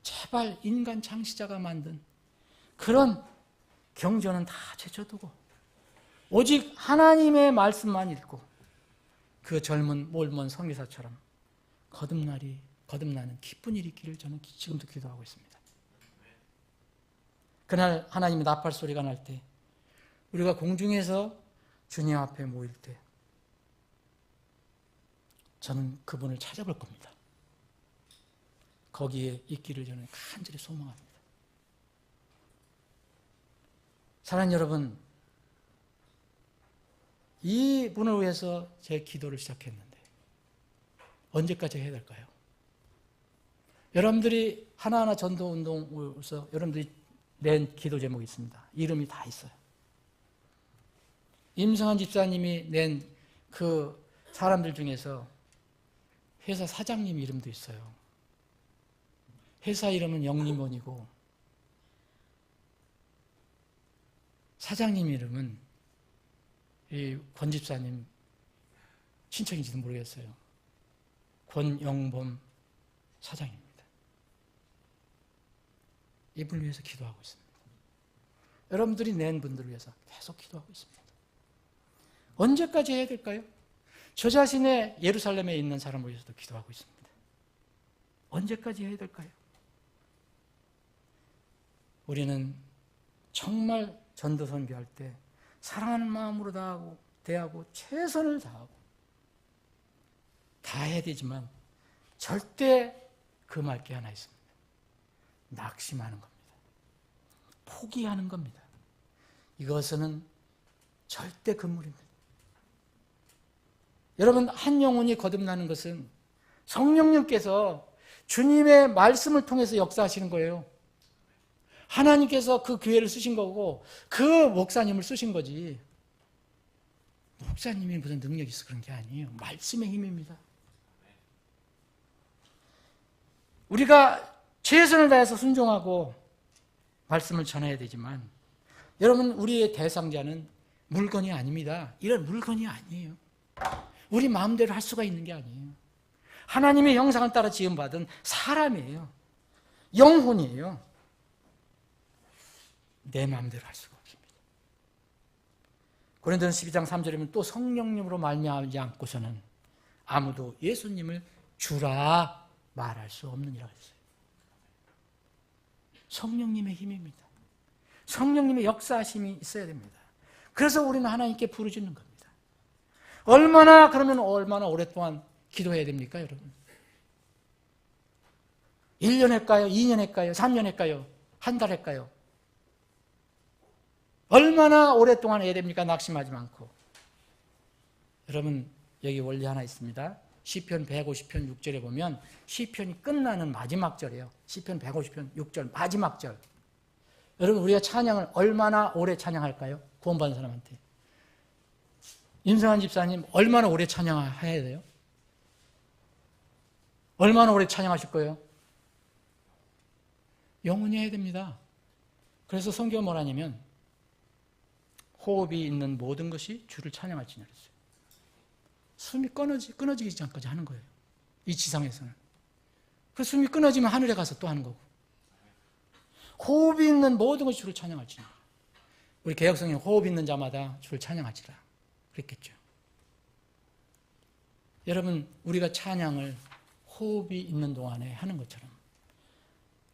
Speaker 1: 제발 인간 창시자가 만든 그런 경전은 다 제쳐두고 오직 하나님의 말씀만 읽고 그 젊은 몰몬 선교사처럼 거듭나는 기쁜 일이 있기를 저는 지금도 기도하고 있습니다. 그날 하나님의 나팔 소리가 날 때 우리가 공중에서 주님 앞에 모일 때 저는 그분을 찾아볼 겁니다. 거기에 있기를 저는 간절히 소망합니다. 사랑하는 여러분, 이 분을 위해서 제 기도를 시작했는데 언제까지 해야 될까요? 여러분들이 하나하나 전도운동에서 여러분들이 낸 기도 제목이 있습니다. 이름이 다 있어요. 임성한 집사님이 낸 그 사람들 중에서 회사 사장님 이름도 있어요. 회사 이름은 영림원이고 사장님 이름은 이 권 집사님 친척인지도 모르겠어요. 권영범 사장입니다. 이분을 위해서 기도하고 있습니다. 여러분들이 낸 분들을 위해서 계속 기도하고 있습니다. 언제까지 해야 될까요? 저 자신의 예루살렘에 있는 사람을 위해서도 기도하고 있습니다. 언제까지 해야 될까요? 우리는 정말 전도 선교할 때 사랑하는 마음으로 대하고 최선을 다하고 다 해야 되지만 절대 금할 게 하나 있습니다. 낙심하는 겁니다. 포기하는 겁니다. 이것은 절대 금물입니다. 여러분, 한 영혼이 거듭나는 것은 성령님께서 주님의 말씀을 통해서 역사하시는 거예요. 하나님께서 그 교회를 쓰신 거고 그 목사님을 쓰신 거지. 목사님이 무슨 능력이 있어 그런 게 아니에요. 말씀의 힘입니다. 우리가 최선을 다해서 순종하고 말씀을 전해야 되지만 여러분, 우리의 대상자는 물건이 아닙니다. 이런 물건이 아니에요. 우리 마음대로 할 수가 있는 게 아니에요. 하나님의 형상을 따라 지음받은 사람이에요. 영혼이에요. 내 마음대로 할 수가 없습니다. 고린도전서 12장 3절에 보면 또 성령님으로 말미암지 않고서는 아무도 예수님을 주라 말할 수 없느니라 했어요. 성령님의 힘입니다. 성령님의 역사하심이 있어야 됩니다. 그래서 우리는 하나님께 부르짖는 겁니다. 얼마나 오랫동안 기도해야 됩니까, 여러분? 1년 할까요? 2년 할까요? 3년 할까요? 한 달 할까요? 얼마나 오랫동안 해야 됩니까? 낙심하지 않고. 여러분, 여기 원리 하나 있습니다. 시편 150편 6절에 보면 시편이 끝나는 마지막 절이에요. 시편 150편 6절 마지막 절. 여러분, 우리가 찬양을 얼마나 오래 찬양할까요? 구원받은 사람한테. 임성한 집사님 얼마나 오래 찬양해야 돼요? 얼마나 오래 찬양하실 거예요? 영원히 해야 됩니다. 그래서 성경은 뭐라냐면 호흡이 있는 모든 것이 주를 찬양할지니라 했어요. 숨이 끊어지기 전까지 하는 거예요. 이 지상에서는. 그 숨이 끊어지면 하늘에 가서 또 하는 거고. 호흡이 있는 모든 것이 주를 찬양할지니라. 우리 개혁성경 호흡 있는 자마다 주를 찬양하지라 그랬겠죠. 여러분, 우리가 찬양을 호흡이 있는 동안에 하는 것처럼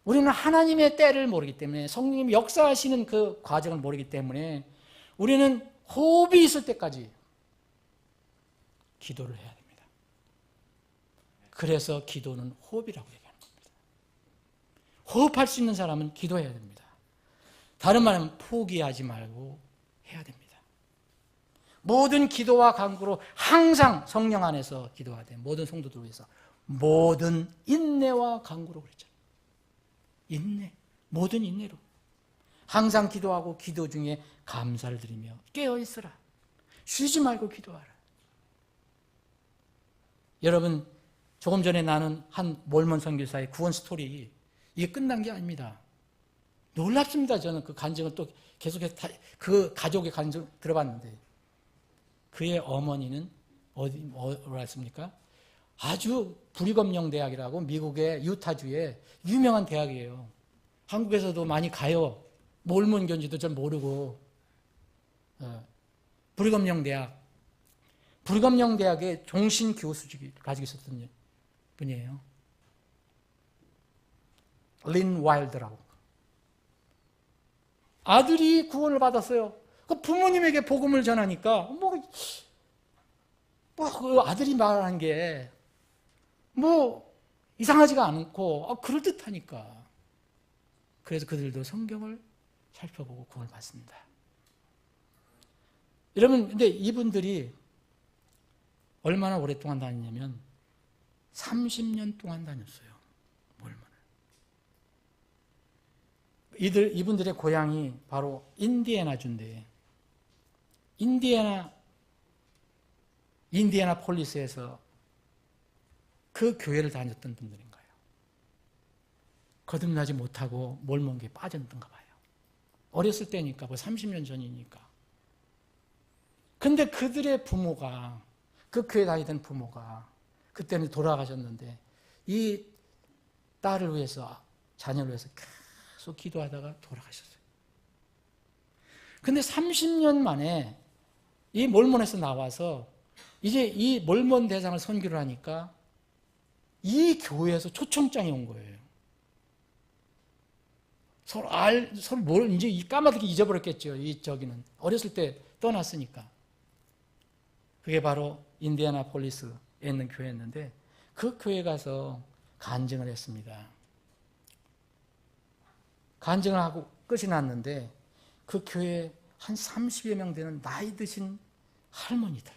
Speaker 1: 우리는 하나님의 때를 모르기 때문에 성령님이 역사하시는 그 과정을 모르기 때문에 우리는 호흡이 있을 때까지 기도를 해야 됩니다. 그래서 기도는 호흡이라고 얘기하는 겁니다. 호흡할 수 있는 사람은 기도해야 됩니다. 다른 말하면 포기하지 말고 해야 됩니다. 모든 기도와 간구로 항상 성령 안에서 기도하되 모든 성도들 위해서 모든 인내와 간구로 그랬잖아요. 인내, 모든 인내로 항상 기도하고 기도 중에 감사를 드리며 깨어있으라. 쉬지 말고 기도하라. 여러분, 조금 전에 나눈 한 몰몬 선교사의 구원 스토리, 이게 끝난 게 아닙니다. 놀랍습니다. 저는 그 간증을 또 계속해서 그 가족의 간증 들어봤는데 그의 어머니는 뭐라 했습니까? 아주 브리검령 대학이라고 미국의 유타주의 유명한 대학이에요. 한국에서도 많이 가요. 몰몬교인지도 전 모르고. 브리검령 대학. 브리검령 대학의 종신 교수직을 가지고 있었던 분이에요. 린 와일드라고. 아들이 구원을 받았어요. 그 부모님에게 복음을 전하니까 그 아들이 말하는 게 이상하지가 않고 그럴듯하니까. 그래서 그들도 성경을 살펴보고 구원을 받습니다. 여러분, 근데 이분들이 얼마나 오랫동안 다녔냐면 30년 동안 다녔어요. 얼마나. 이분들의 고향이 바로 인디애나주인데, 인디애나폴리스에서 그 교회를 다녔던 분들인 거예요. 거듭나지 못하고 몰몬교에 빠졌던가 봐요. 어렸을 때니까, 뭐 30년 전이니까. 근데 그들의 부모가, 그 교회 다니던 부모가 그때는 돌아가셨는데, 이 딸을 위해서, 자녀를 위해서 계속 기도하다가 돌아가셨어요. 근데 30년 만에 이 몰몬에서 나와서 이제 이 몰몬 대상을 선교를 하니까 이 교회에서 초청장이 온 거예요. 서로 뭘 이제 까맣게 잊어버렸겠죠. 저기는 어렸을 때 떠났으니까. 그게 바로 인디애나폴리스에 있는 교회였는데, 그 교회 가서 간증을 했습니다. 간증을 하고 끝이 났는데, 그 교회에 한 30여 명 되는 나이 드신 할머니들이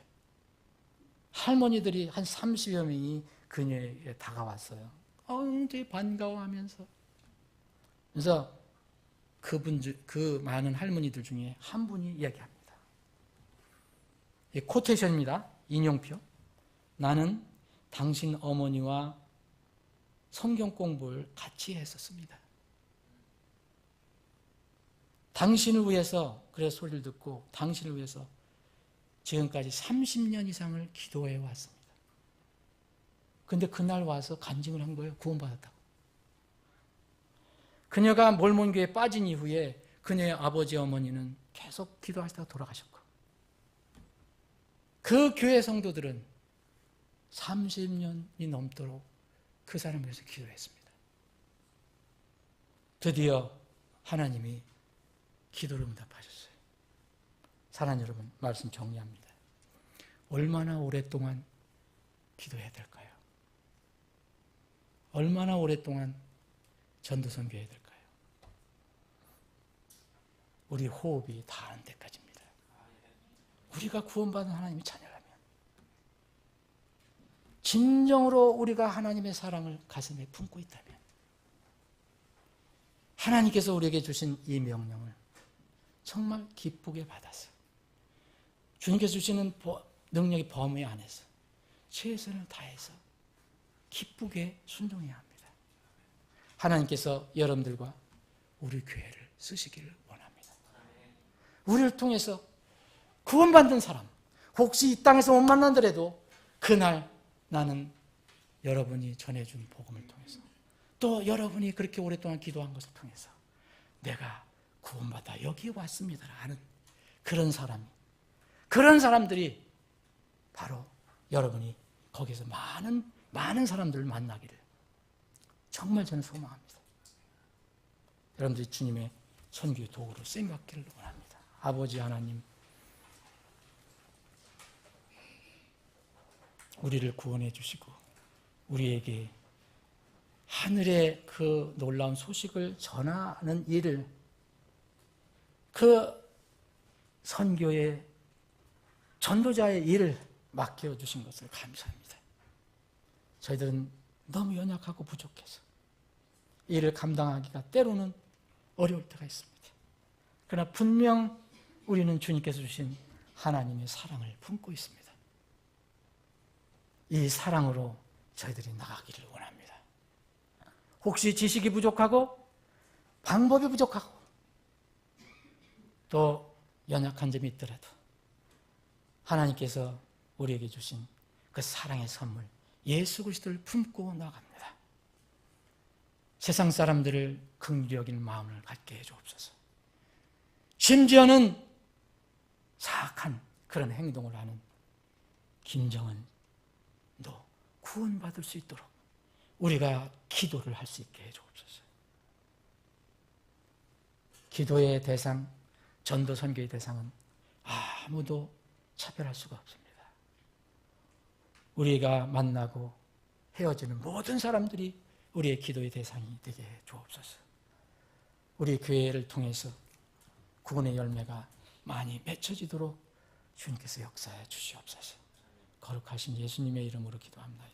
Speaker 1: 한 30여 명이 그녀에게 다가왔어요. 이제 반가워하면서. 그래서 그 많은 할머니들 중에 한 분이 이야기합니다. 코테이션입니다. 인용표. 나는 당신 어머니와 성경 공부를 같이 했었습니다. 당신을 위해서, 그래서 소리를 듣고 당신을 위해서 지금까지 30년 이상을 기도해 왔습니다. 근데 그날 와서 간증을 한 거예요. 구원받았다고. 그녀가 몰몬교에 빠진 이후에 그녀의 아버지 어머니는 계속 기도하시다가 돌아가셨고, 그 교회 성도들은 30년이 넘도록 그 사람을 위해서 기도했습니다. 드디어 하나님이 기도를 응답하셨어요. 사랑하는 여러분, 말씀 정리합니다. 얼마나 오랫동안 기도해야 될까요? 얼마나 오랫동안 전도선교해야 될까요? 우리 호흡이 닿는 데까지입니다. 우리가 구원받은 하나님의 자녀라면, 진정으로 우리가 하나님의 사랑을 가슴에 품고 있다면, 하나님께서 우리에게 주신 이 명령을 정말 기쁘게 받아서 주님께서 주시는 능력의 범위 안에서 최선을 다해서 기쁘게 순종해야 합니다. 하나님께서 여러분들과 우리 교회를 쓰시기를 원합니다. 우리를 통해서 구원받는 사람, 혹시 이 땅에서 못 만나더라도 그날 나는 여러분이 전해준 복음을 통해서, 또 여러분이 그렇게 오랫동안 기도한 것을 통해서 내가 구원받아 여기 왔습니다 하는 그런 사람들이 바로 여러분이 거기서 많은 사람들을 만나기를 정말 저는 소망합니다. 여러분들이 주님의 선교의 도구로 쓰임받기를 원합니다. 아버지 하나님, 우리를 구원해 주시고 우리에게 하늘의 그 놀라운 소식을 전하는 일을, 그 선교의 전도자의 일을 맡겨주신 것을 감사합니다. 저희들은 너무 연약하고 부족해서 이 일을 감당하기가 때로는 어려울 때가 있습니다. 그러나 분명 우리는 주님께서 주신 하나님의 사랑을 품고 있습니다. 이 사랑으로 저희들이 나가기를 원합니다. 혹시 지식이 부족하고 방법이 부족하고 또 연약한 점이 있더라도 하나님께서 우리에게 주신 그 사랑의 선물 예수 그리스도를 품고 나갑니다. 세상 사람들을 긍휼히 여기는 마음을 갖게 해 주옵소서. 심지어는 사악한 그런 행동을 하는 김정은도 구원받을 수 있도록 우리가 기도를 할 수 있게 해 주옵소서. 기도의 대상, 전도 선교의 대상은 아무도 차별할 수가 없습니다. 우리가 만나고 헤어지는 모든 사람들이 우리의 기도의 대상이 되게 해 주옵소서. 우리 교회를 통해서 구원의 열매가 많이 맺혀지도록 주님께서 역사해 주시옵소서. 거룩하신 예수님의 이름으로 기도합니다.